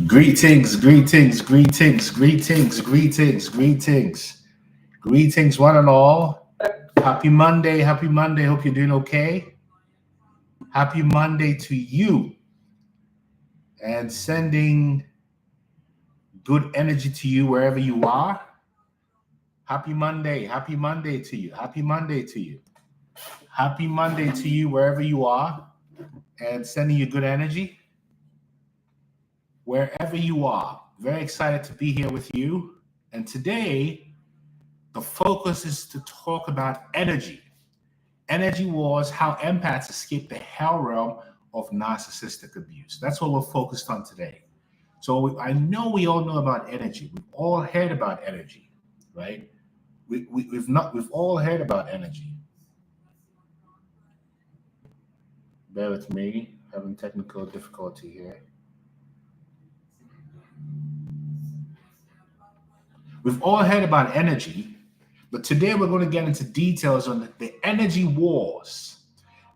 Greetings, greetings, greetings, greetings, greetings, greetings, greetings, one and all. Happy Monday, happy Monday. Hope you're doing okay. Happy Monday to you and sending good energy to you wherever you are. Happy Monday to you. Happy Monday to you. Happy Monday to you wherever you are and sending you good energy wherever you are. Very excited to be here with you. And today, the focus is to talk about energy. Energy wars, how empaths escape the hell realm of narcissistic abuse. That's what we're focused on today. So I know we all know about energy. We've all heard about energy, right? We've all heard about energy. Bear with me, having technical difficulty here. We've all heard about energy, but today we're going to get into details on the energy wars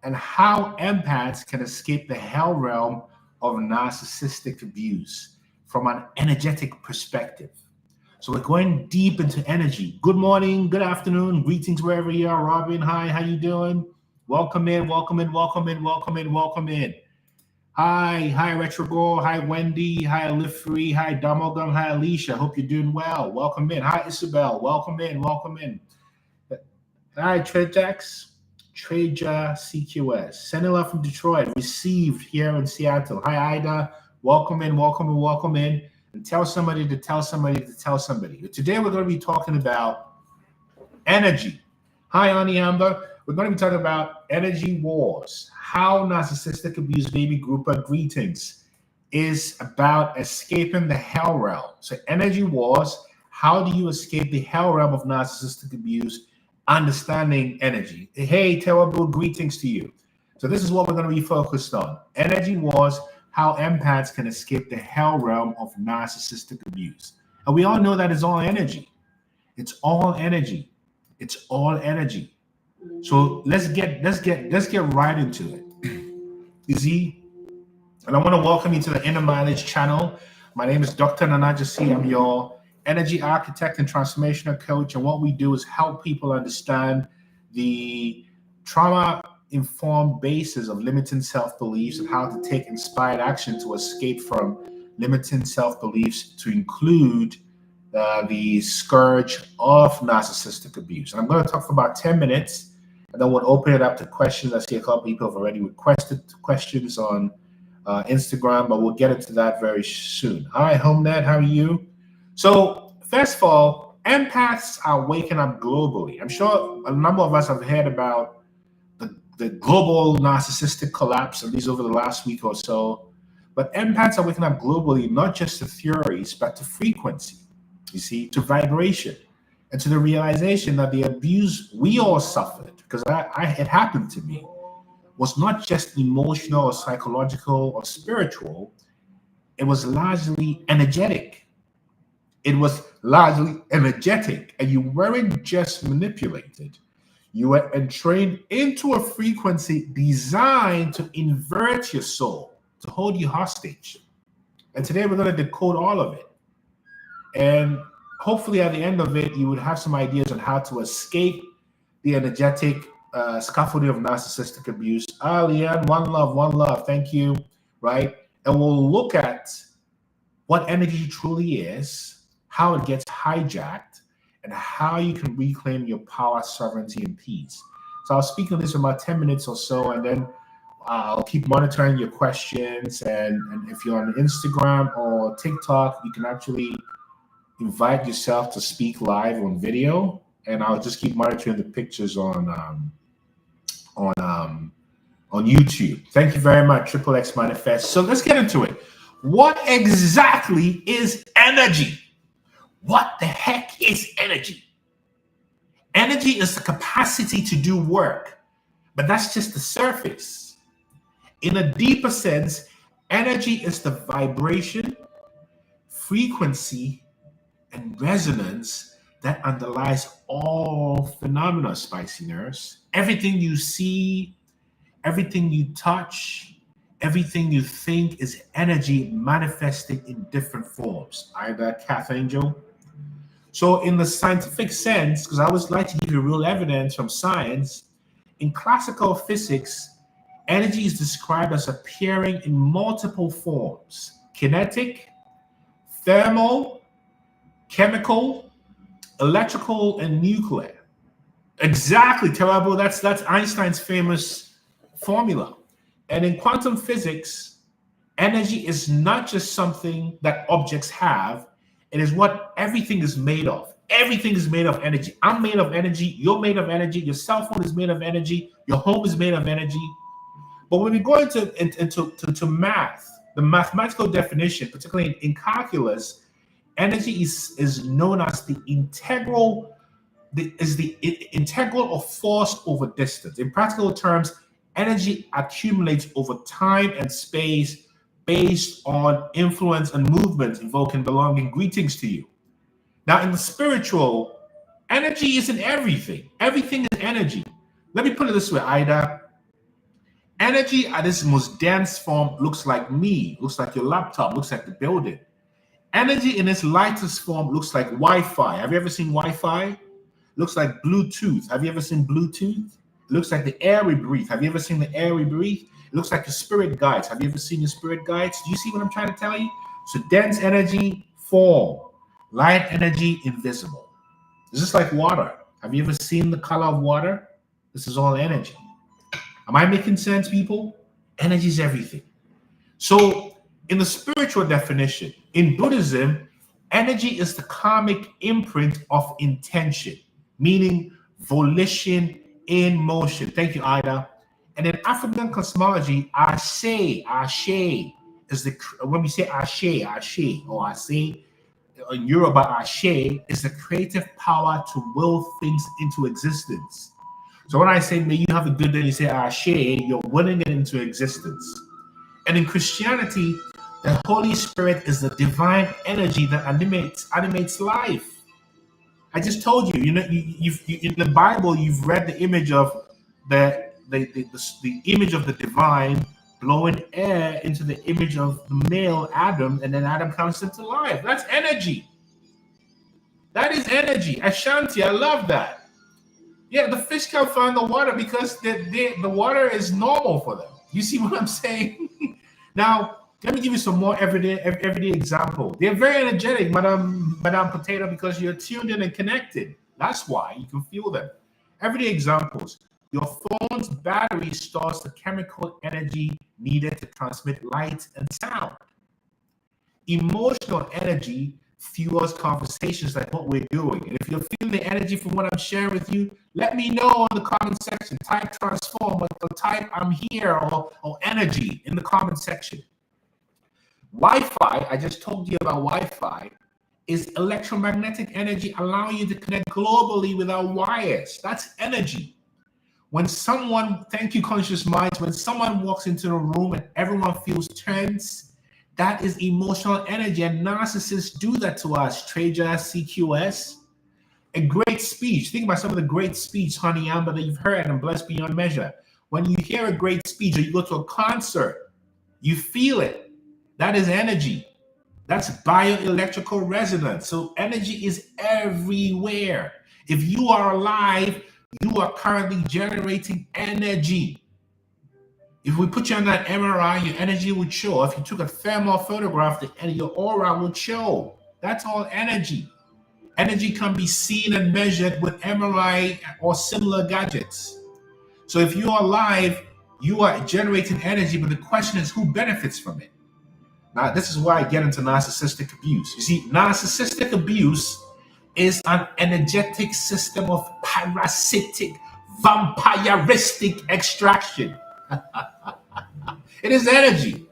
and how empaths can escape the hell realm of narcissistic abuse from an energetic perspective. So we're going deep into energy. Good morning, good afternoon, greetings wherever you are. Robin, hi, how you doing? Welcome in, welcome in, welcome in, welcome in, welcome in. Hi Retrogor, hi Wendy, hi Lifree, hi Damogum, hi Alicia. Hope you're doing well. Welcome in. Hi Isabel, welcome in, welcome in. Hi Trejax, Treja CQS. Sending love from Detroit, received here in Seattle. Hi Ida, welcome in, welcome in, welcome in. And tell somebody to tell somebody to tell somebody. Today we're going to be talking about energy. Hi Ani Amber. We're going to be talking about energy wars, how narcissistic abuse baby grouper greetings is about escaping the hell realm. So energy wars, how do you escape the hell realm of narcissistic abuse, understanding energy. Hey, terrible greetings to you. So this is what we're going to be focused on. Energy wars, how empaths can escape the hell realm of narcissistic abuse. And we all know that it's all energy. It's all energy. It's all energy. So let's get right into it. You see, and I want to welcome you to the Inner Mileage channel. My name is Dr. Nana Gyesie. I'm your energy architect and transformational coach. And what we do is help people understand the trauma-informed basis of limiting self-beliefs and how to take inspired action to escape from limiting self-beliefs, to include the scourge of narcissistic abuse. And I'm going to talk for about 10 minutes. And then we'll open it up to questions. I see a couple people have already requested questions on Instagram, but we'll get into that very soon. Hi, HomeNet, how are you? So first of all, empaths are waking up globally. I'm sure a number of us have heard about the global narcissistic collapse, at least over the last week or so. But empaths are waking up globally, not just to theories, but to frequency, you see, to vibration, and to the realization that the abuse we all suffered, because it happened to me, was not just emotional or psychological or spiritual. It was largely energetic. It was largely energetic, and you weren't just manipulated. You were entrained into a frequency designed to invert your soul, to hold you hostage. And today we're going to decode all of it. And hopefully at the end of it, you would have some ideas on how to escape the energetic scaffolding of narcissistic abuse. Leanne, one love, thank you, right? And we'll look at what energy truly is, how it gets hijacked, and how you can reclaim your power, sovereignty, and peace. So I'll speak on this for about 10 minutes or so, and then I'll keep monitoring your questions. And if you're on Instagram or TikTok, you can actually invite yourself to speak live on video, and I'll just keep monitoring the pictures on YouTube. Thank you very much, Triple X Manifest. So let's get into it. What exactly is energy? What the heck is energy? Energy is the capacity to do work, but that's just the surface. In a deeper sense, energy is the vibration, frequency, and resonance that underlies all phenomena, spicy nerves. Everything you see, everything you touch, Everything you think is energy manifesting in different forms. Either Kath Angel. So, in the scientific sense, because I always like to give you real evidence from science, in classical physics, energy is described as appearing in multiple forms: kinetic, thermal, chemical, electrical, and nuclear. Exactly, terrible. That's Einstein's famous formula. And in quantum physics, energy is not just something that objects have, it is what everything is made of. Everything is made of energy. I'm made of energy. You're made of energy. Your cell phone is made of energy. Your home is made of energy. But when we go into math, the mathematical definition, particularly in calculus, energy is known as the integral of force over distance. In practical terms, energy accumulates over time and space based on influence and movement, invoking belonging. Greetings to you. Now, in the spiritual, energy isn't everything. Everything is energy. Let me put it this way, Ida. Energy at its most dense form looks like me, looks like your laptop, looks like the building. Energy in its lightest form looks like Wi-Fi. Have you ever seen Wi-Fi? Looks like Bluetooth. Have you ever seen Bluetooth? It looks like the air we breathe. Have you ever seen the air we breathe? It looks like your spirit guides. Have you ever seen your spirit guides? Do you see what I'm trying to tell you? So dense energy, form. Light energy, invisible. It's just like water. Have you ever seen the color of water? This is all energy. Am I making sense, people? Energy is everything. So in the spiritual definition, in Buddhism, energy is the karmic imprint of intention, meaning volition in motion. Thank you, Ida. And in African cosmology, Ashe is the, when we say Ashe, or Ashe, in Yoruba, Ashe is the creative power to will things into existence. So when I say, may you have a good day, you say Ashe, you're willing it into existence. And in Christianity, the Holy Spirit is the divine energy that animates life. I just told you, you've in the Bible, you've read the image of the image of the divine blowing air into the image of the male Adam, and then Adam comes into life. That's energy. That is energy. Ashanti, I love that. Yeah, the fish can find the water because the water is normal for them. You see what I'm saying? Now, let me give you some more everyday example. They're very energetic, Madame Potato, because you're tuned in and connected. That's why you can feel them. Everyday examples. Your phone's battery stores the chemical energy needed to transmit light and sound. Emotional energy fuels conversations like what we're doing. And if you're feeling the energy from what I'm sharing with you, let me know in the comment section. Type transform or type I'm here or energy in the comment section. Wi-Fi, I just told you about Wi-Fi, is electromagnetic energy allowing you to connect globally without wires. That's energy. When someone, thank you, conscious minds, when someone walks into a room and everyone feels tense, that is emotional energy. And narcissists do that to us. Traja, CQS. A great speech. Think about some of the great speech, Honey Amber, that you've heard and blessed beyond measure. When you hear a great speech or you go to a concert, you feel it. That is energy. That's bioelectrical resonance. So energy is everywhere. If you are alive, you are currently generating energy. If we put you on that MRI, your energy would show. If you took a thermal photograph, your aura would show. That's all energy. Energy can be seen and measured with MRI or similar gadgets. So if you are alive, you are generating energy, but the question is who benefits from it? Now, this is where I get into narcissistic abuse. You see, narcissistic abuse is an energetic system of parasitic, vampiristic extraction. It is energy.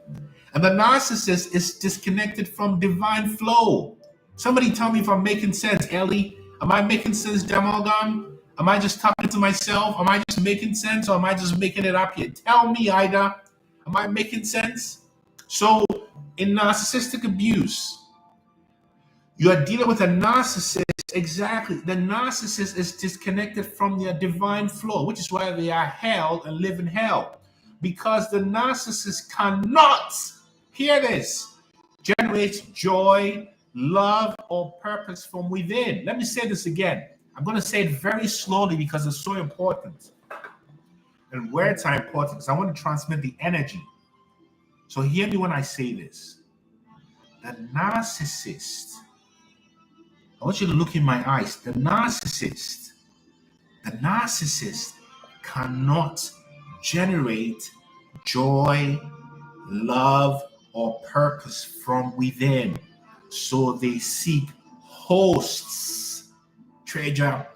And the narcissist is disconnected from divine flow. Somebody tell me if I'm making sense, Ellie. Am I making sense, Jamalgam? Am I just talking to myself? Am I just making sense, or am I just making it up here? Tell me, Ida. Am I making sense? So, in narcissistic abuse, you are dealing with a narcissist. Exactly. The narcissist is disconnected from their divine flow, which is why they are held and live in hell. because the narcissist cannot, hear this, generate joy, love, or purpose from within. Let me say this again. I'm going to say it very slowly because it's so important. And words are important because I want to transmit the energy. So hear me when I say this. The narcissist, I want you to look in my eyes. The narcissist cannot generate joy, love, or purpose from within. So they seek hosts. Treasure,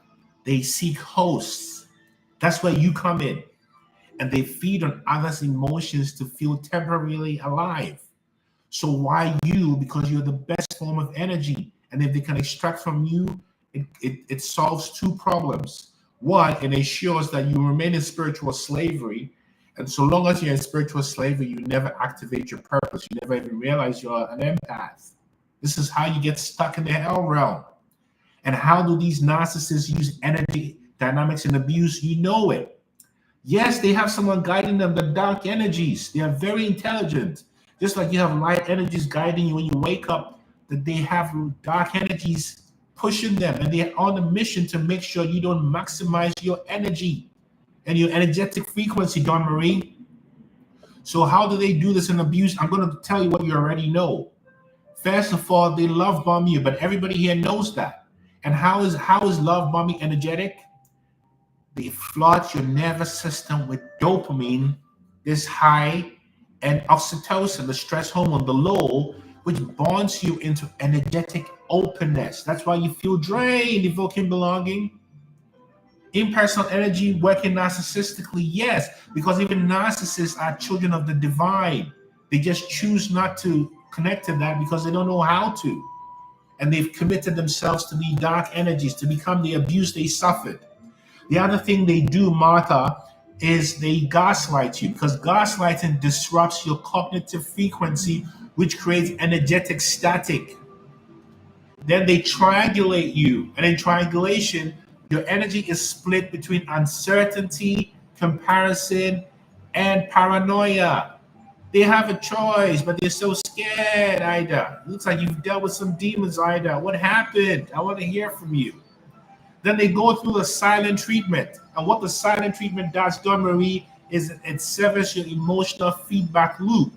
they seek hosts. That's where you come in. And they feed on others' emotions to feel temporarily alive. So why you? Because you're the best form of energy. And if they can extract from you, it solves two problems. One, it ensures that you remain in spiritual slavery. And so long as you're in spiritual slavery, you never activate your purpose. You never even realize you're an empath. This is how you get stuck in the hell realm. And how do these narcissists use energy dynamics and abuse? You know it. Yes, they have someone guiding them, the dark energies. They are very intelligent. Just like you have light energies guiding you when you wake up, that they have dark energies pushing them. And they're on a mission to make sure you don't maximize your energy and your energetic frequency, Don Marie. So how do they do this in abuse? I'm going to tell you what you already know. First of all, they love bomb you, but everybody here knows that. And how is love bombing energetic? They flood your nervous system with dopamine, this high, and oxytocin, the stress hormone, the low, which bonds you into energetic openness. That's why you feel drained, evoking belonging. Impersonal energy working narcissistically, yes, because even narcissists are children of the divine. They just choose not to connect to that because they don't know how to. And they've committed themselves to these dark energies to become the abuse they suffered. The other thing they do, Martha, is they gaslight you, because gaslighting disrupts your cognitive frequency, which creates energetic static. Then they triangulate you, and in triangulation, your energy is split between uncertainty, comparison, and paranoia. They have a choice, but they're so scared, Ida. Looks like you've dealt with some demons, Ida. What happened? I want to hear from you. Then they go through the silent treatment. And what the silent treatment does, Dawn Marie, is it severs your emotional feedback loop,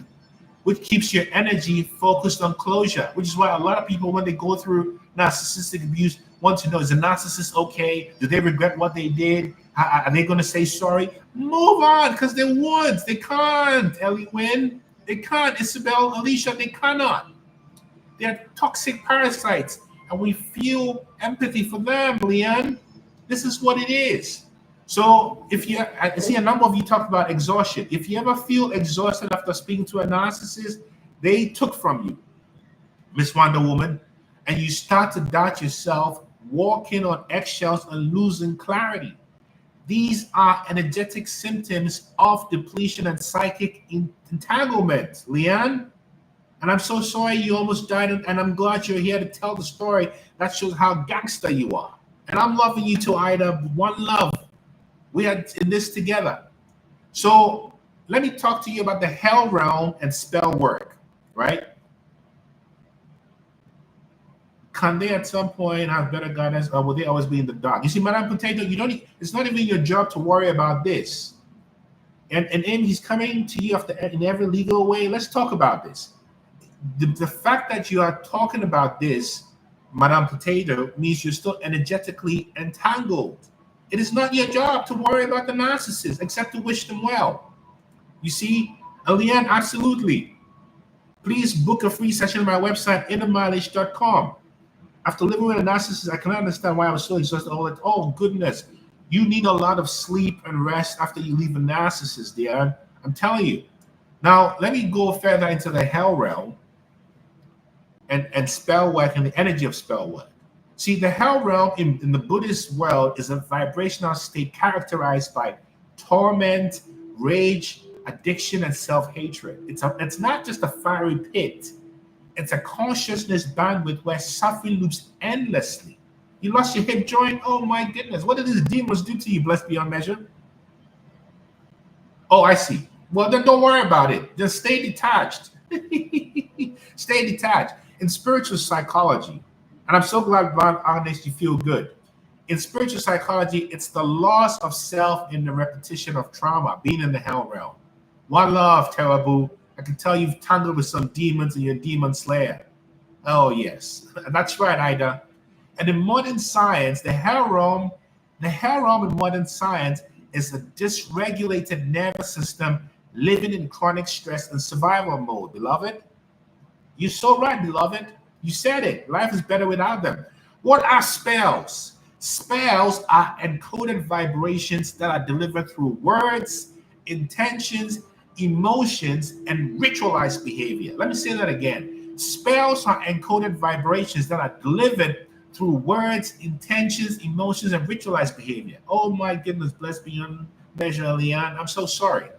which keeps your energy focused on closure, which is why a lot of people, when they go through narcissistic abuse, want to know, is the narcissist okay? Do they regret what they did? Are they going to say sorry? Move on, because they won't. They can't, Ellie Wynn. They can't. Isabel, Alicia, they cannot. They're toxic parasites. And we feel empathy for them, Leanne. This is what it is. So I see a number of you talk about exhaustion. If you ever feel exhausted after speaking to a narcissist, they took from you, Miss Wonder Woman, and you start to doubt yourself, walking on eggshells and losing clarity. These are energetic symptoms of depletion and psychic entanglement, Leanne. And I'm so sorry you almost died, and I'm glad you're here to tell the story. That shows how gangster you are. And I'm loving you too, Ida. One love. We are in this together. So let me talk to you about the hell realm and spell work, right? Can they at some point have better guidance, or will they always be in the dark? You see, Madame Potato, it's not even your job to worry about this. And he's coming to you in every legal way. Let's talk about this. The fact that you are talking about this, Madame Potato, means you're still energetically entangled. It is not your job to worry about the narcissist, except to wish them well. You see, Leanne, absolutely. Please book a free session on my website, innermileage.com. After living with a narcissist, I cannot understand why I was so exhausted. Oh, goodness. You need a lot of sleep and rest after you leave a narcissist, dear. I'm telling you. Now, let me go further into the hell realm and spell work and the energy of spell work. See, the hell realm in the Buddhist world is a vibrational state characterized by torment, rage, addiction, and self-hatred. It's not just a fiery pit. It's a consciousness bandwidth where suffering loops endlessly. You lost your hip joint? Oh my goodness. What did these demons do to you, blessed beyond measure? Oh, I see. Well, then don't worry about it. Just stay detached. Stay detached. In spiritual psychology, and I'm so glad about how makes you feel good. In spiritual psychology, it's the loss of self in the repetition of trauma, being in the hell realm. One love, Terrible. I can tell you've tangled with some demons and you're a demon slayer. Oh, yes. That's right, Ida. And in modern science, the hell realm in modern science is a dysregulated nervous system living in chronic stress and survival mode, beloved. You're so right, beloved. You said it. Life is better without them. What are spells? Spells are encoded vibrations that are delivered through words, intentions, emotions, and ritualized behavior. Let me say that again. Spells are encoded vibrations that are delivered through words, intentions, emotions, and ritualized behavior. Oh my goodness, blessed beyond measure, Leon. I'm so sorry.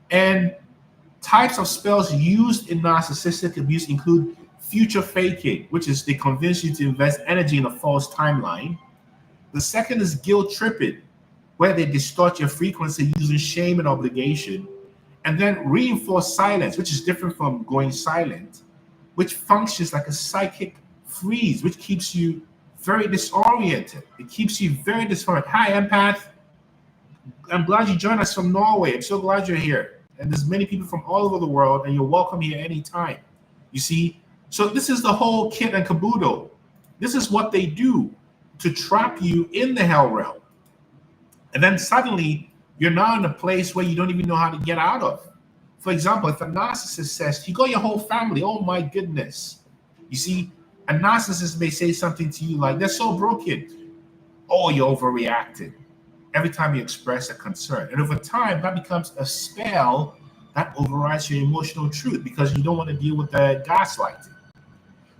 And types of spells used in narcissistic abuse include future faking, which is they convince you to invest energy in a false timeline. The second is guilt tripping, where they distort your frequency using shame and obligation. And then reinforce silence, which is different from going silent, which functions like a psychic freeze, which keeps you very disoriented. It keeps you very disoriented. Hi, empath. I'm glad you joined us from Norway. I'm so glad you're here. And there's many people from all over the world, and you're welcome here anytime. You see? So this is the whole kit and caboodle. This is what they do to trap you in the hell realm. And then suddenly you're now in a place where you don't even know how to get out of. For example, if a narcissist says, you got your whole family, oh my goodness. You see, a narcissist may say something to you like, they're so broken. Oh, you're overreacting every time you express a concern. And over time, that becomes a spell that overrides your emotional truth because you don't want to deal with the gaslighting.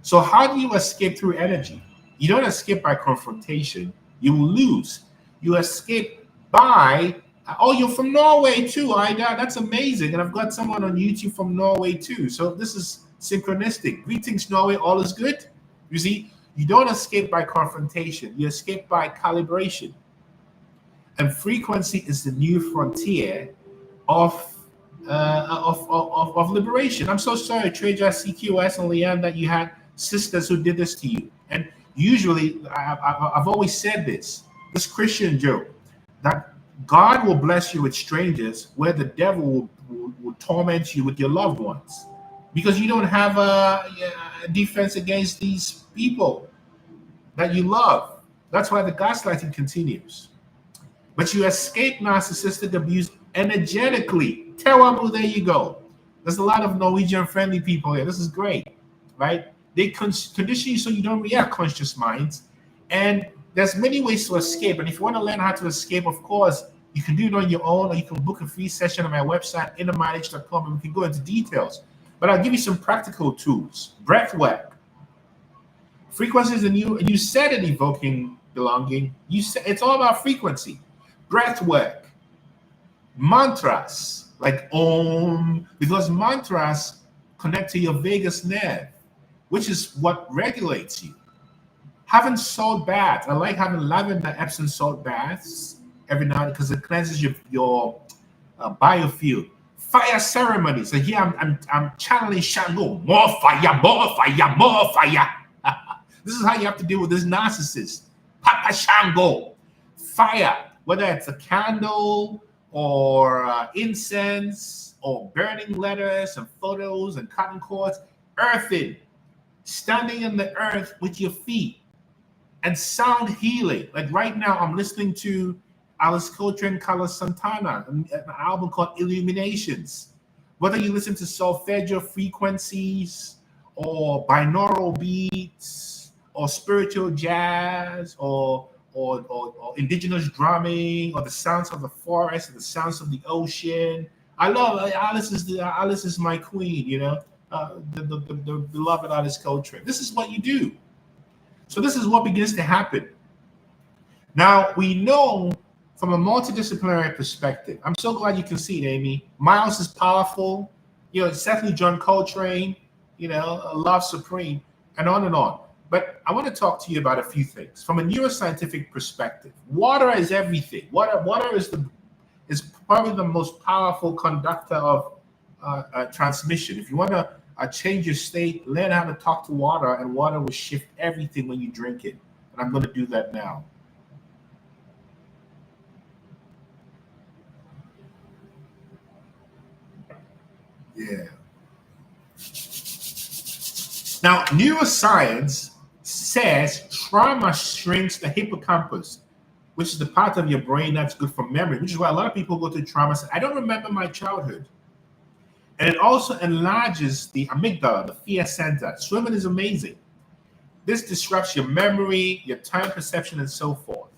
So how do you escape through energy? You don't escape by confrontation. You will lose. You escape by, oh, you're from Norway too, Ida. That's amazing. And I've got someone on YouTube from Norway too. So this is synchronistic. Greetings, Norway. All is good. You see, you don't escape by confrontation. You escape by calibration. And frequency is the new frontier of liberation. I'm so sorry, Treja, CQS, and Leanne, that you had sisters who did this to you. And usually, I've always said this Christian joke, that God will bless you with strangers where the devil will torment you with your loved ones because you don't have a defense against these people that you love. That's why the gaslighting continues. But you escape narcissistic abuse energetically. Terrible, there you go. There's a lot of Norwegian friendly people here. This is great, right? They condition you so you don't react, conscious minds. And there's many ways to escape. And if you want to learn how to escape, of course, you can do it on your own, or you can book a free session on my website, innermileage.com, and we can go into details. But I'll give you some practical tools. Breath work. Frequencies, and you said it, evoking belonging. You said it's all about frequency. Breath work, mantras like Om, because mantras connect to your vagus nerve, which is what regulates you. Having salt baths, I like having lavender Epsom salt baths every night because it cleanses your biofield. Fire ceremonies. So here I'm channeling Shango. More fire, more fire, more fire. This is how you have to deal with this narcissist. Papa Shango. Fire. Whether it's a candle or incense or burning letters and photos and cotton cords, earthing, standing in the earth with your feet, and sound healing. Like right now, I'm listening to Alice Coltrane, Carlos Santana, an album called Illuminations. Whether you listen to solfeggio frequencies or binaural beats or spiritual jazz or indigenous drumming, or the sounds of the forest, or the sounds of the ocean. I love Alice is my queen, the beloved Alice Coltrane. This is what you do. So this is what begins to happen. Now we know from a multidisciplinary perspective. I'm so glad you can see it, Amy. Miles is powerful. Certainly John Coltrane. Love Supreme, and on and on. But I want to talk to you about a few things from a neuroscientific perspective. Water is everything. Water is is probably the most powerful conductor of transmission. If you want to change your state, learn how to talk to water, and water will shift everything when you drink it. And I'm going to do that now. Yeah. Now, neuroscience says trauma shrinks the hippocampus, which is the part of your brain that's good for memory, which is why a lot of people go through trauma and say, I don't remember my childhood. And it also enlarges the amygdala, the fear center. Swimming is amazing. This disrupts your memory, your time perception, and so forth.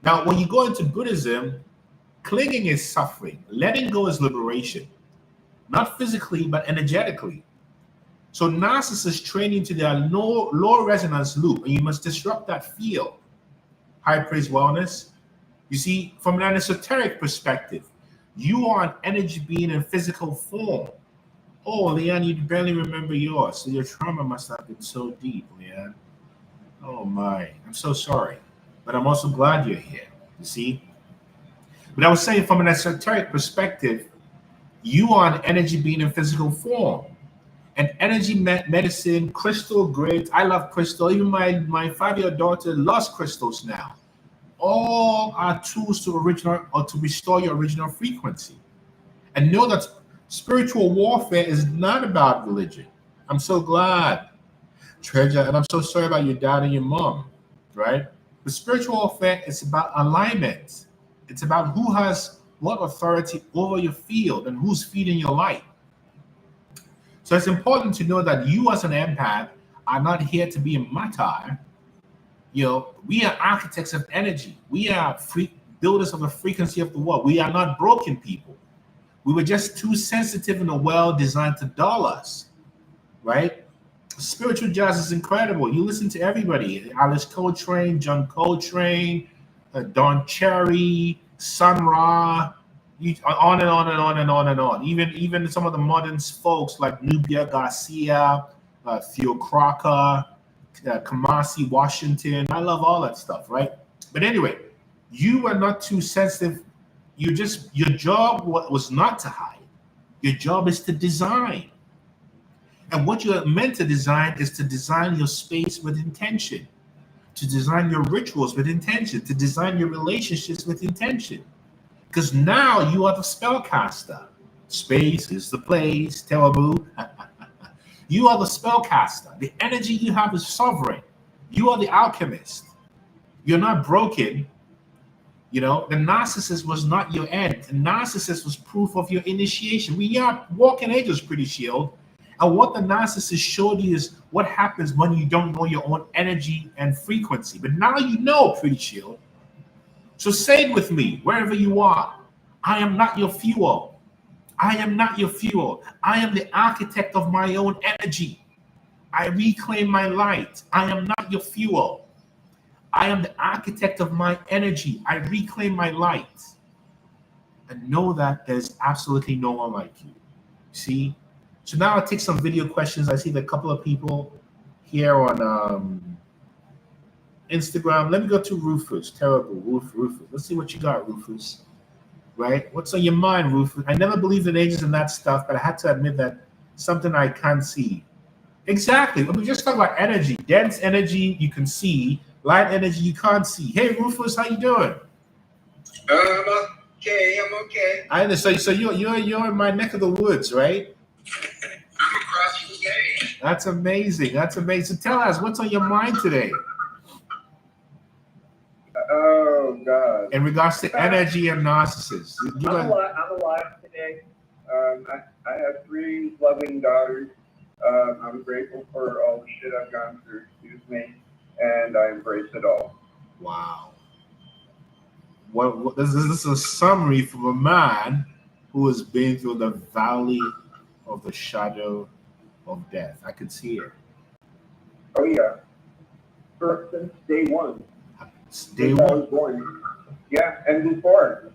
Now, when you go into Buddhism, clinging is suffering. Letting go is liberation. Not physically, but energetically. So narcissists train into their low resonance loop, and you must disrupt that field. High praise wellness. You see, from an esoteric perspective, you are an energy being in physical form. Oh, Leanne, you barely remember yours. So your trauma must have been so deep, Leanne. Oh my, I'm so sorry. But I'm also glad you're here, you see? But I was saying from an esoteric perspective, you are an energy being in physical form. And energy medicine, crystal grids. I love crystal. Even my 5-year-old daughter loves crystals now. All are tools to restore your original frequency. And know that spiritual warfare is not about religion. I'm so glad, Treasure, and I'm so sorry about your dad and your mom, right? The spiritual warfare is about alignment. It's about who has what authority over your field and who's feeding your light. So it's important to know that you as an empath are not here to be a martyr. We are architects of energy. We are builders of the frequency of the world. We are not broken people. We were just too sensitive in a world designed to dull us, right? Spiritual jazz is incredible. You listen to everybody: Alice Coltrane, John Coltrane, Don Cherry, Sun Ra, on and on and on and on and on. Even some of the modern folks like Nubia Garcia, Theo Crocker, Kamasi Washington. I love all that stuff, right? But anyway, you are not too sensitive. Your job was not to hide. Your job is to design. And what you're meant to design is to design your space with intention, to design your rituals with intention, to design your relationships with intention. Because now you are the spellcaster. Space is the place, Tewabu. You are the spellcaster. The energy you have is sovereign. You are the alchemist. You're not broken. The narcissist was not your end. The narcissist was proof of your initiation. We are walking angels, Pretty Shield. And what the narcissist showed you is what happens when you don't know your own energy and frequency. But now you know, Pretty Shield. So say it with me, wherever you are. I am not your fuel. I am not your fuel. I am the architect of my own energy. I reclaim my light. I am not your fuel. I am the architect of my energy. I reclaim my light. And know that there's absolutely no one like you. See? So now I'll take some video questions. I see that a couple of people here on Instagram. Let me go to Rufus. Terrible. Rufus. Let's see what you got, Rufus. Right? What's on your mind, Rufus? I never believed in ages and that stuff, but I had to admit that something I can't see. Exactly. When we just talk about energy, dense energy you can see, light energy you can't see. Hey, Rufus, how you doing? I'm okay. I understand. So you're in my neck of the woods, right? I'm across the way. That's amazing. That's amazing. Tell us, what's on your mind today? Oh, God. In regards to energy and narcissists. I'm alive today. I have 3 loving daughters. I'm grateful for all the shit I've gone through, excuse me, and I embrace it all. Wow. This is a summary from a man who has been through the valley of the shadow of death. I could see it. Oh, yeah. Since day one. Day one? I was born. Yeah, and before.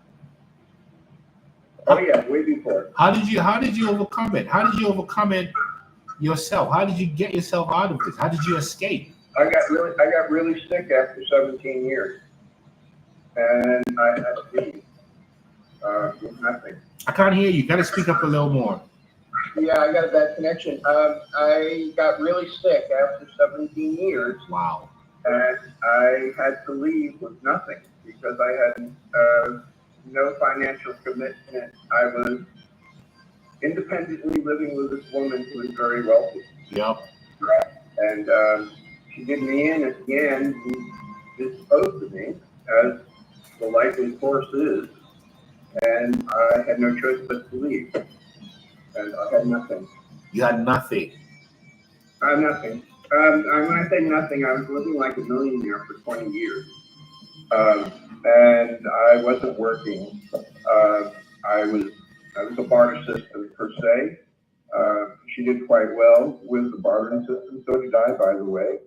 Oh, yeah, way before. How did you overcome it? How did you overcome it yourself? How did you get yourself out of this? How did you escape? I got really sick after 17 years. And I had to leave. with nothing. I can't hear you. You got to speak up a little more. Yeah, I got a bad connection. I got really sick after 17 years. Wow. And I had to leave with nothing because I had no financial commitment. I was independently living with this woman who was very wealthy. Yep. And she did me in at the end and disposed of me, as the likely course is. And I had no choice but to leave. And I had nothing. You had nothing. I had nothing. When I say nothing, I was living like a millionaire for 20 years. And I wasn't working. I was a barter system per se. She did quite well with the bartering system. So did I, by the way.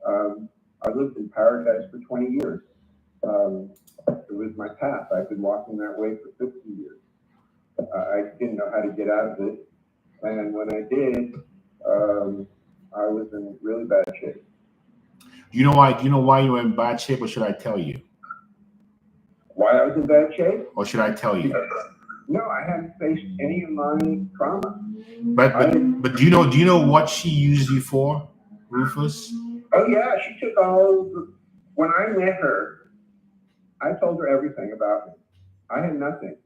I lived in paradise for 20 years. It was my path. I've been walking that way for 50 years. I didn't know how to get out of it. And when I did, I was in really bad shape. You know why? Do you know why you were in bad shape, or should I tell you? Why I was in bad shape? Or should I tell you? No, I haven't faced any of my trauma. But do you know what she used you for, Rufus? Oh yeah, she took all. When I met her, I told her everything about me. I had nothing.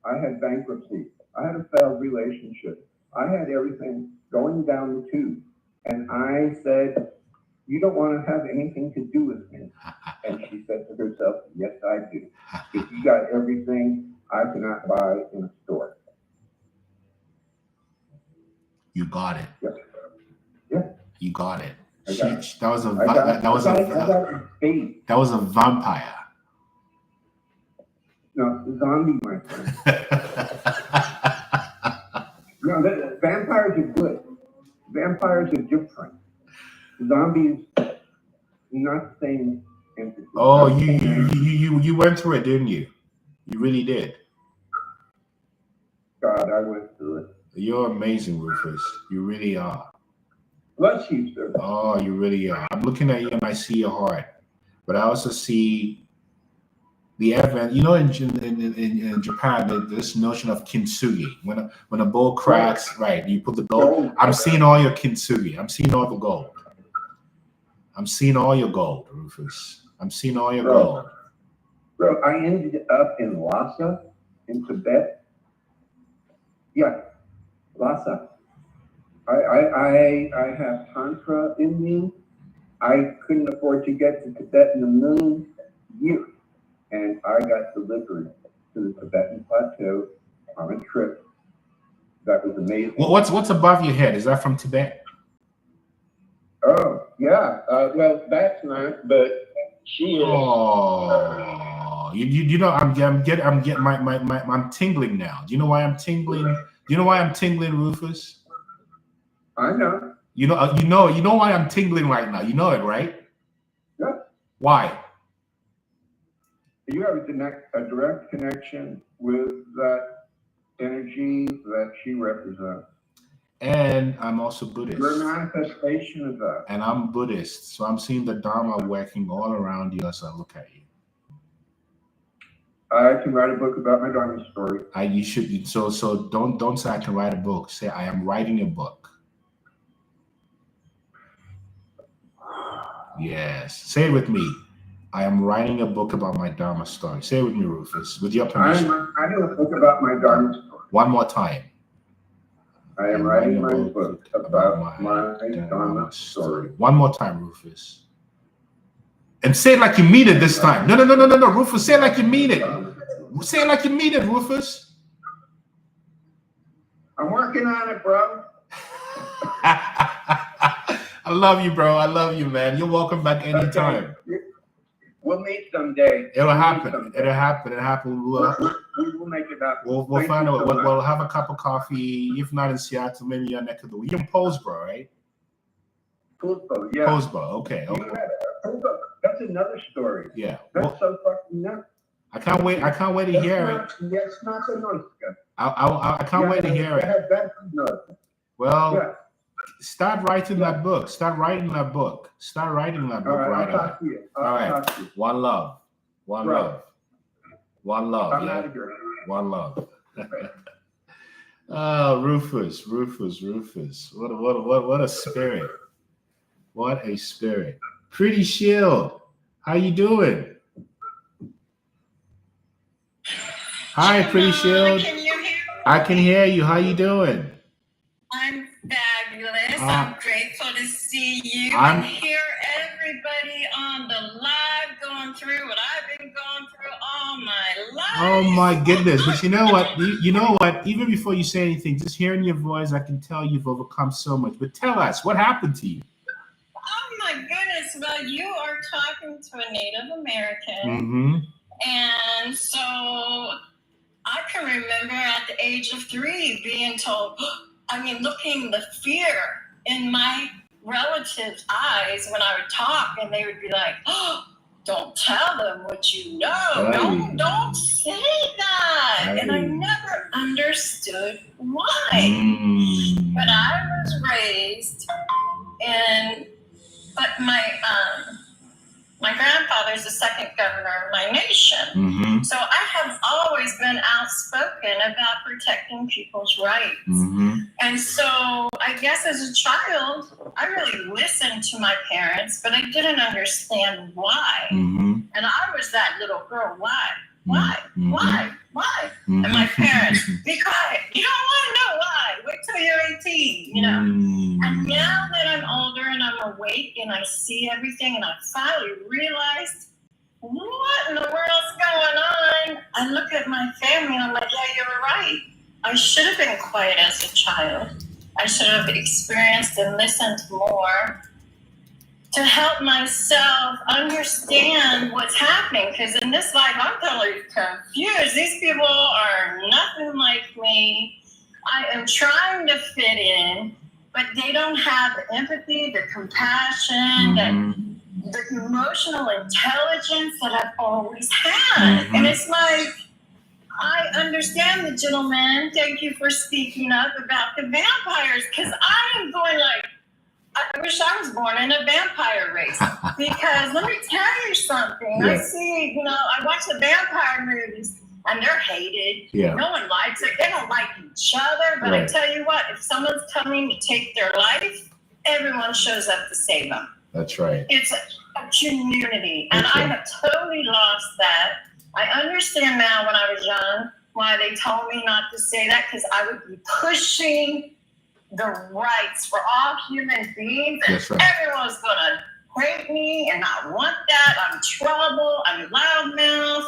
I had bankruptcy. I had a failed relationship. I had everything going down the tube. And I said, "You don't want to have anything to do with me." And she said to herself, "Yes, I do. If you got everything I cannot buy in a store." You got it. Yeah. Yeah. You got it. That was a vampire. No, zombie, my friend. No, vampires are good. Vampires are different. Zombies, not the same entity. Oh, you went through it, didn't you? You really did. God, I went through it. You're amazing, Rufus. You really are. Bless you, sir. Oh, you really are. I'm looking at you and I see your heart, but I also see the advent. You know, in Japan, there's this notion of kintsugi. When a bowl cracks, right, you put the gold. I'm seeing all your kintsugi. I'm seeing all the gold. I'm seeing all your gold, Rufus. I'm seeing all your gold. Bro, I ended up in Lhasa, in Tibet. Yeah, Lhasa. I have Tantra in me. I couldn't afford to get to Tibet in a million years. And I got delivered to the Tibetan plateau on a trip. That was amazing. Well, what's above your head? Is that from Tibet? Oh, yeah. Well, that's not, but she is. Oh, you know, I'm tingling now. Do you know why I'm tingling? Do you know why I'm tingling, Rufus? I know. You know why I'm tingling right now. You know it, right? Yeah. Why? You have a direct connection with that energy that she represents. And I'm also Buddhist. You're a manifestation of that. And I'm Buddhist, so I'm seeing the Dharma working all around you as I look at you. I can write a book about my Dharma story. You should. So don't say I can write a book. Say I am writing a book. Yes. Say it with me. I am writing a book about my Dharma story. Say it with me, Rufus, with your permission. I'm writing a book about my Dharma story. One more time. I am writing my book about my Dharma story. One more time, Rufus. And say it like you mean it this time. No, Rufus. Say it like you mean it. Say it like you mean it, Rufus. I'm working on it, bro. I love you, bro. I love you, man. You're welcome back anytime. We'll meet someday. It'll happen. It'll happen. It'll happen. We will make it happen. We'll find out. We'll have a cup of coffee. If not in Seattle, maybe your neck of the week. You're in Poseboro, right? Poseboro, yeah. Poseboro, okay. That's another story. Yeah. That's so fucking nuts. I can't wait to hear it. That's not the noise. I can't wait to hear it. Well, yeah. Start writing that book. Start writing that book. Start writing that book right away. All right. One love. One love. One love. I'm yeah. out of here. One love. Oh, Rufus. What a spirit. What a spirit. Pretty Shield. How you doing? Hi, Pretty Shield. Can you hear me? I can hear you. How you doing? I'm fabulous. I'm grateful to see you I'm- and hear everybody on the live going through what I've been going through all my life. Oh my goodness. But you know what? You know what? Even before you say anything, just hearing your voice, I can tell you've overcome so much. But tell us, what happened to you? Oh my goodness. Well, you are talking to a Native American. Mm-hmm. And so I can remember at the age of 3 being told, looking the fear in my relatives' eyes when I would talk, and they would be like, oh, don't tell them what you know. Right. Don't say that. Right. And I never understood why. Mm. But I was raised but my grandfather's the second governor of my nation. Mm-hmm. So I have always been outspoken about protecting people's rights. Mm-hmm. And so I guess as a child, I really listened to my parents, but I didn't understand why. Mm-hmm. And I was that little girl, why? Why? Mm-hmm. Why? Why? Mm-hmm. And my parents, be quiet. You don't want to know why. Wait till you're 18, you know. Mm-hmm. And now that I'm older and I'm awake and I see everything and I finally realized what in the world's going on, I look at my family and I'm like, yeah, you're right. I should have been quiet as a child. I should have experienced and listened more to help myself understand what's happening. Because in this life, I'm totally confused. These people are nothing like me. I am trying to fit in, but they don't have the empathy, the compassion, the emotional intelligence that I've always had. Mm-hmm. And it's like, I understand the gentleman. Thank you for speaking up about the vampires, because I am going like, I wish I was born in a vampire race. Because let me tell you something. Yeah. I see, I watch the vampire movies and they're hated. Yeah. No one likes it. They don't like each other. But Right. I tell you what, if someone's coming to take their life, everyone shows up to save them. That's right. It's a community. And That's I right. have totally lost that. I understand now when I was young why they told me not to say that, because I would be pushing the rights for all human beings, and That's right. everyone was going to hate me, and I want that. I'm trouble. I'm loudmouth.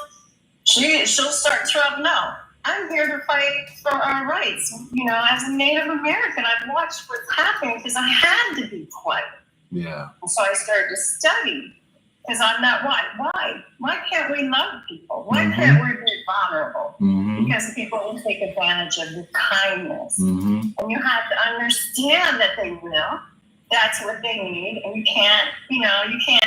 She'll start trouble. No, I'm here to fight for our rights. As a Native American, I've watched what's happening because I had to be quiet. Yeah. And so I started to study because I'm not why. Why can't we love people? Why Mm-hmm. can't we be vulnerable? Mm-hmm. Because people will take advantage of your kindness. Mm-hmm. And you have to understand that they will. That's what they need. And you can't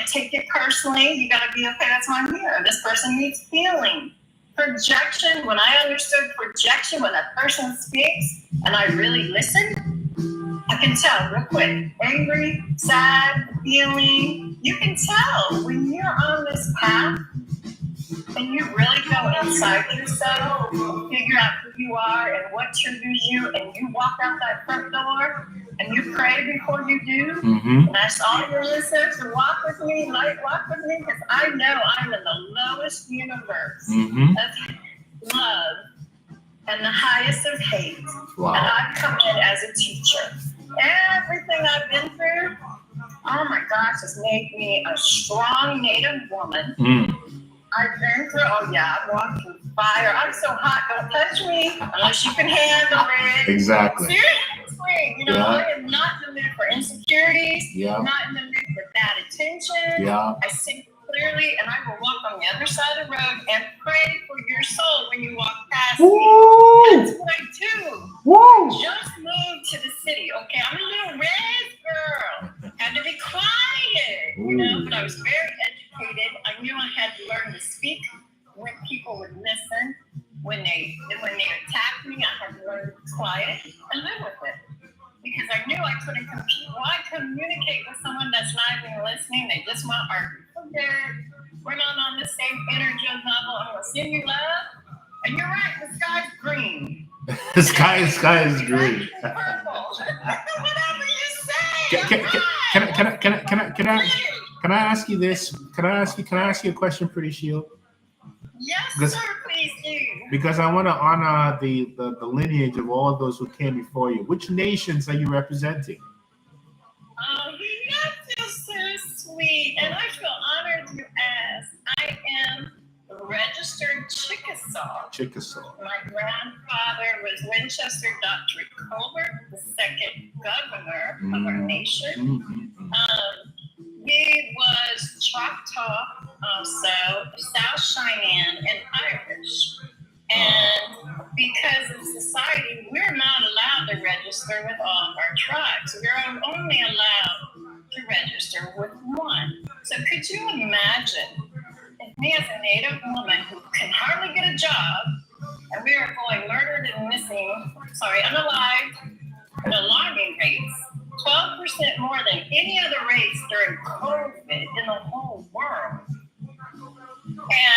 take it personally. You got to be, okay, that's why I'm here. This person needs healing. Projection, when I understood projection, when that person speaks and I really listen, I can tell real quick. Angry, sad, feeling. You can tell when you're on this path and you really go inside yourself, figure out who you are and what triggers you, and you walk out that front door and you pray before you do. Mm-hmm. And that's all your listeners to walk with me, walk with me, because I know I'm in the lowest universe Mm-hmm. of love and the highest of hate. Wow. And I've come in as a teacher. Everything I've been through, oh my gosh, has made me a strong Native woman. Mm. I've been through, I've walked through fire. I'm so hot, don't touch me unless you can handle it. Exactly. Seriously, Yeah. I am not in the mood for insecurities. Yeah. Not in the mood for bad attention. Yeah. I see clearly, and I will walk on the other side of the road and pray for your soul when you walk past me. That's what I do. Woo! Just moved to the city. Okay, I'm a little red girl. Had to be quiet, but I was very educated. I knew I had to learn to speak when people would listen. When they attacked me, I had to learn to be quiet and live with it. Because I knew I couldn't compete. Why communicate with someone that's not even listening? They just want to argue. Forget it. We're not on the same energy level. I'm going to send you love, And you're right, the sky's green. The sky is green. Purple. Whatever you say. Can I ask you this? Can I ask you a question, Pretty Shield? Yes, sir, please do. Because I want to honor the lineage of all of those who came before you. Which nations are you representing? Oh, that feels so sweet. And I feel honored to ask. I am a registered Chickasaw. My grandfather was Winchester Dr. Colbert, the second governor of our nation. He was Choctaw, also South Cheyenne, and Irish. And because of society, we're not allowed to register with all of our tribes. We're only allowed to register with one. So could you imagine if me as a Native woman who can hardly get a job, and we are going murdered and missing, unalived, at alarming rates, 12% more than any other race during COVID in the whole world.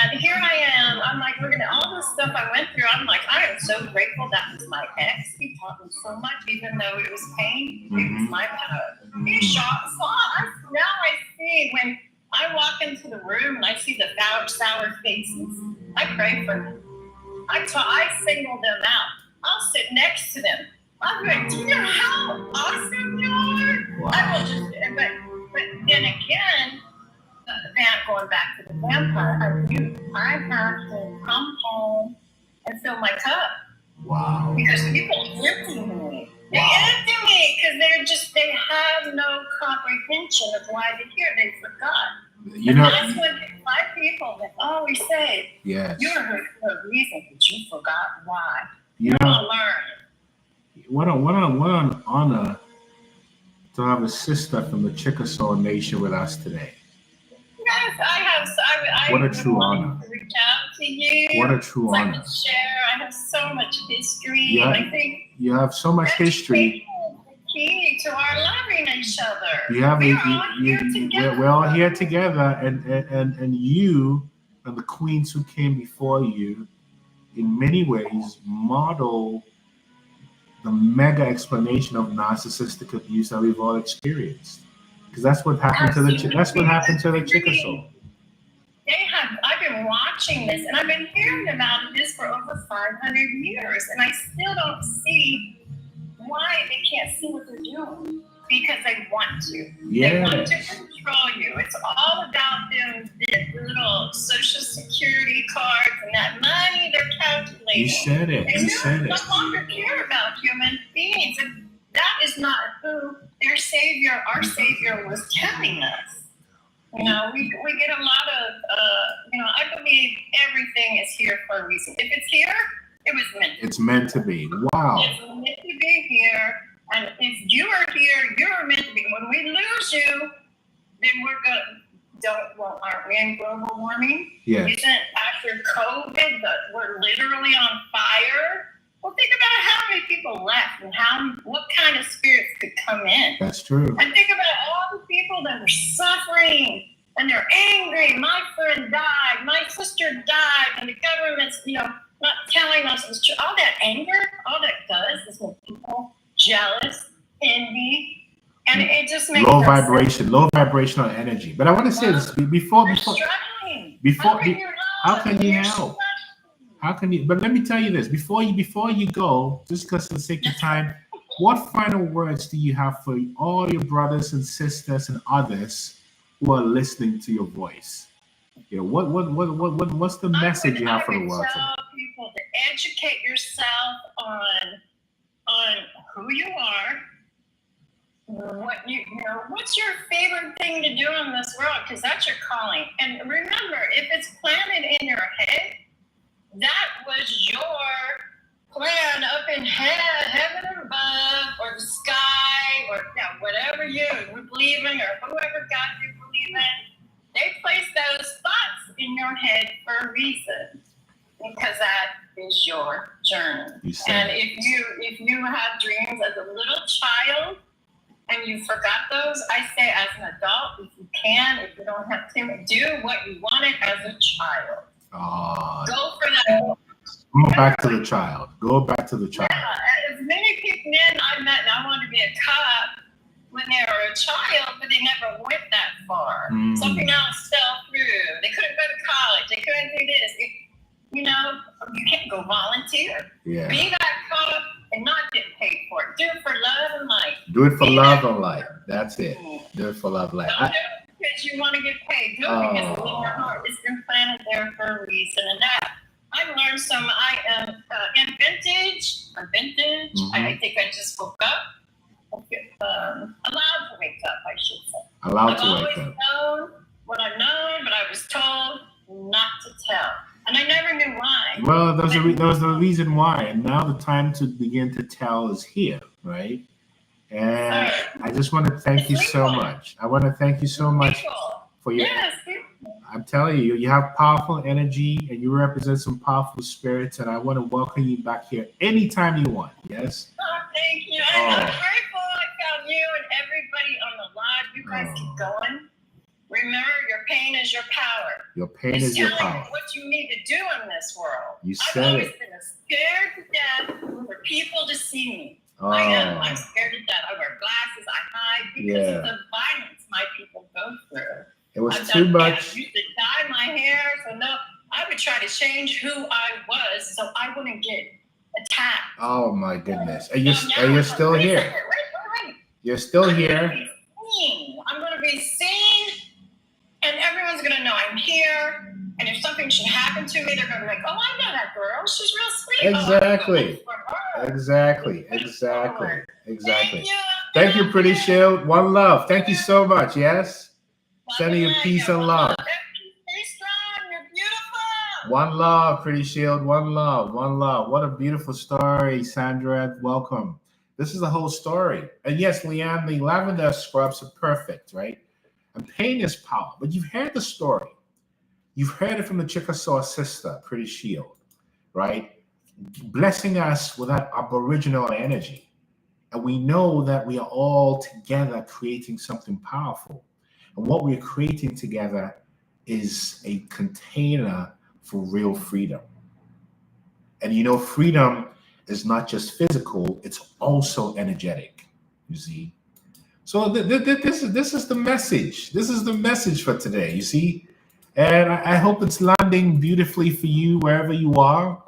And here I am. I'm like, look at all this stuff I went through. I'm like, I am so grateful that was my ex. He taught me so much, even though it was pain. It was my power. He saw. Now I see when I walk into the room and I see the sour faces. I pray for them. I single them out. I'll sit next to them. I'm like, do you know how awesome you are? Wow. I will just, but then again, going back to the vampire, I have to come home and fill my cup. Wow. Because people empty me. They empty me because they have no comprehension of why they're here. They forgot. You know, that's when my people that always say, yes, you're here for a reason, but you forgot why. You You're know, gonna learn. What an honor to have a sister from the Chickasaw Nation with us today. Yes, I have. What a true honor. To reach out to you. What a true honor. To share. I have so much history. Yeah, and I think you have so much history. Key to our loving each other. We're all here together, and you and the queens who came before you, in many ways, model the mega explanation of narcissistic abuse that we've all experienced. Because that's what happened to the Chickasaw. I've been watching this, and I've been hearing about this for over 500 years, and I still don't see why they can't see what they're doing. Because they want to. Yes. They want to control you. It's all about them, the little social security cards and that money they're calculating. You said it. They no longer care about human beings. And that is not who our Savior was telling us. You know, we get a lot of, I believe everything is here for a reason. If it's here, it was meant to be. It's meant to be. Wow. It's meant to be here. And if you are here, you're meant to be. When we lose you, then aren't we in global warming? Yes. Isn't after COVID that we're literally on fire? Well, think about how many people left and what kind of spirits could come in. That's true. And think about all the people that are suffering and they're angry. My friend died. My sister died. And the government's, not telling us it's true. All that anger, all that does is make people jealous, envy, and it just makes low vibrational energy. But I want to say this before how can you help? How can you? But let me tell you this before you go, just because for the sake of time, what final words do you have for all your brothers and sisters and others who are listening to your voice? Yeah, what's the message you have for the world? I tell people to educate yourself on who you are, what's your favorite thing to do in this world, because that's your calling. And remember, if it's planted in your head, that was your plan up in heaven above, or the sky, or whatever you believe in, or whoever God you believe in. They place those thoughts in your head for a reason, because that is your journey. And if you have dreams as a little child and you forgot those, I say as an adult, if you don't have to, do what you wanted as a child. Go for that. Go back to the child. Go back to the child. Yeah, as many men I met, and I wanted to be a cop when they were a child, but they never went that far. Something else fell through. They couldn't go to college. They couldn't do this. You can't go volunteer. Yeah. Be that cop and not get paid for it. Do it for love and life. Do it for love and life. That's it. Do it for love and life. Don't do it because you want to get paid. Do it because it's in your heart. It's implanted there for a reason. And that I've learned some. I am in vintage. I'm vintage. I think I just woke up. Allowed to wake up, I should say. Allowed I've to wake always up. known what I've known, but I was told not to tell. And I never knew why. Well, there's a reason why. And now the time to begin to tell is here, right? And I just want to thank you so much. I want to thank you so much for your... Yes, I'm telling you, you have powerful energy and you represent some powerful spirits, and I want to welcome you back here anytime you want. Yes? Oh, thank you. I'm grateful I found you and everybody on the live. You guys keep going. Remember, your pain is your power. Your pain is your telling power. You what you need to do in this world. You I've said always it. been scared to death for people to see me. Oh. I am. I'm scared to death. I wear glasses. I hide because of the violence my people go through. It was too much. I used to dye my hair, so no, I would try to change who I was so I wouldn't get attacked. Oh my goodness! And you're still here. Wait. You're still here. I'm going to be seen, and everyone's going to know I'm here. And if something should happen to me, they're going to be like, "Oh, I know that girl. She's real sweet." Exactly. Thank you, Pretty Shield. One love. Thank you so much. Yes. Sending you peace and love. Stay strong. You're beautiful. One love, Pretty Shield. One love. One love. What a beautiful story, Sandra. Welcome. This is the whole story. And yes, Leanne, the lavender scrubs are perfect, right? And pain is power. But you've heard the story. You've heard it from the Chickasaw sister, Pretty Shield, right? Blessing us with that aboriginal energy. And we know that we are all together creating something powerful. And what we're creating together is a container for real freedom. And freedom is not just physical, it's also energetic, you see. So this is the message. This is the message for today, you see. And I hope it's landing beautifully for you wherever you are,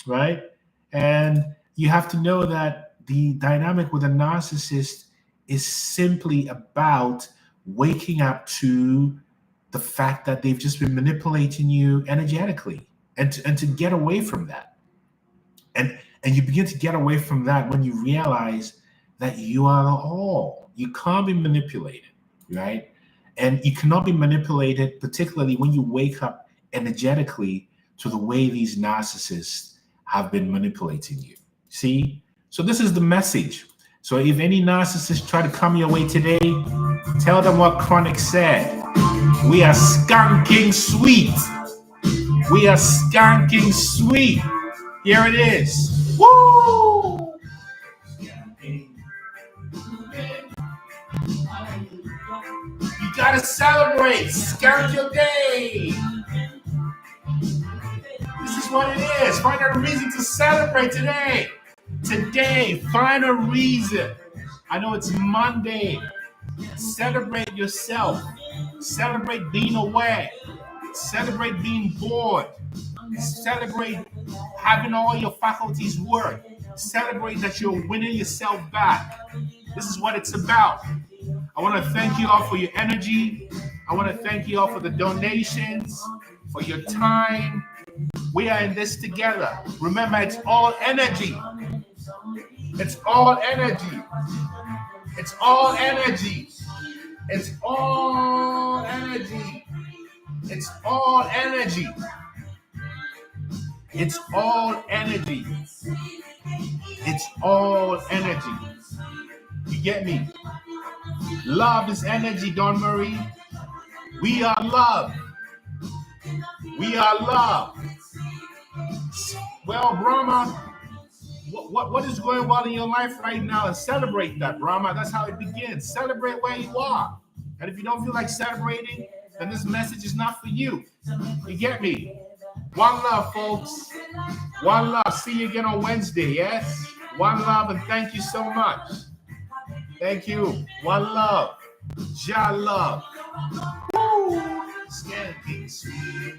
right? And you have to know that the dynamic with a narcissist is simply about waking up to the fact that they've just been manipulating you energetically, and to get away from that. And you begin to get away from that when you realize that you are all. You can't be manipulated, right? And you cannot be manipulated, particularly when you wake up energetically to the way these narcissists have been manipulating you. See? So this is the message. So if any narcissist try to come your way today, tell them what Chronic said. We are skanking sweet. We are skanking sweet. Here it is. Woo! You gotta celebrate. Skank your day. This is what it is. Find a reason to celebrate today. Today, find a reason. I know it's Monday. Celebrate yourself. Celebrate being aware. Celebrate being bored. Celebrate having all your faculties work. Celebrate that you're winning yourself back. This is what it's about. I want to thank you all for your energy. I want to thank you all for the donations, for your time. We are in this together. Remember, it's all energy. It's all energy. It's all energy. It's all energy. It's all energy. It's all energy. It's all energy. You get me? Love is energy, Don Marie. We are love. We are love. Well, Brahma, what is going on in your life right now? And celebrate that, Brahma. That's how it begins. Celebrate where you are. And if you don't feel like celebrating, then this message is not for you. You get me? One love, folks. One love. See you again on Wednesday, yes? One love, and thank you so much. Thank you. One love. Ja love. Woo! It's getting sweet.